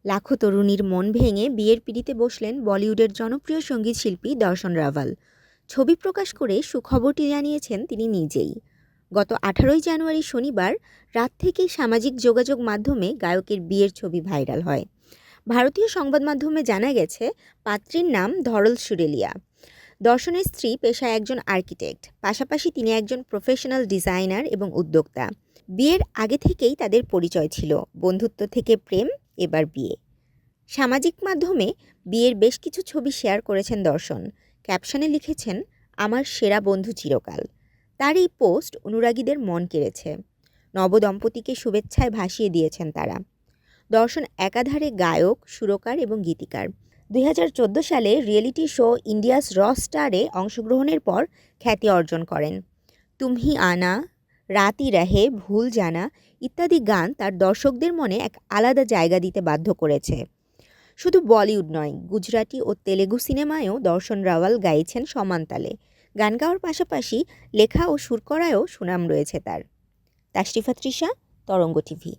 লাখো তরুণীর মন ভেঙে বিয়ের পিঁড়িতে বসলেন বলিউডের জনপ্রিয় সঙ্গীত শিল্পী দর্শন রাভাল। ছবি প্রকাশ করে সুখবরটি জানিয়েছেন তিনি নিজেই। গত 18ই জানুয়ারি শনিবার রাত থেকেই সামাজিক যোগাযোগ মাধ্যমে গায়কের বিয়ের ছবি ভাইরাল হয়। ভারতীয় সংবাদ মাধ্যমে জানা গেছে, পাত্রীর নাম ধরল সুরেলিয়া। দর্শনের স্ত্রী পেশায় একজন আর্কিটেক্ট, পাশাপাশি তিনি একজন প্রফেশনাল ডিজাইনার এবং উদ্যোক্তা। বিয়ের আগে থেকেই তাদের পরিচয় ছিল, বন্ধুত্ব থেকে প্রেম, এবার বিয়ে। সামাজিক মাধ্যমে বিয়ের বেশ কিছু ছবি শেয়ার করেছেন দর্শন। ক্যাপশনে লিখেছেন, আমার সেরা বন্ধু চিরকাল। তার এই পোস্ট অনুরাগীদের মন কেড়েছে। নবদম্পতিকে শুভেচ্ছায় ভাসিয়ে দিয়েছেন তারা। দর্শন একাধারে গায়ক, সুরকার এবং গীতিকার। 2014 সালে রিয়েলিটি শো ইন্ডিয়াস র স্টারে অংশগ্রহণের পর খ্যাতি অর্জন করেন। তুমহি আনা, রাতি রহে, ভুল জানা ইত্যাদি গান তার দর্শকদের মনে এক আলাদা জায়গা দিতে বাধ্য করেছে। শুধু বলিউড নয়, গুজরাটি ও তেলেগু সিনেমায়ও দর্শন রাওয়াল গাইছেন সমান তালে। গান গাওয়ার পাশাপাশি লেখা ও সুর করায়ও সুনাম রয়েছে তার। তাশরিফা তৃষা, তরঙ্গ টিভি।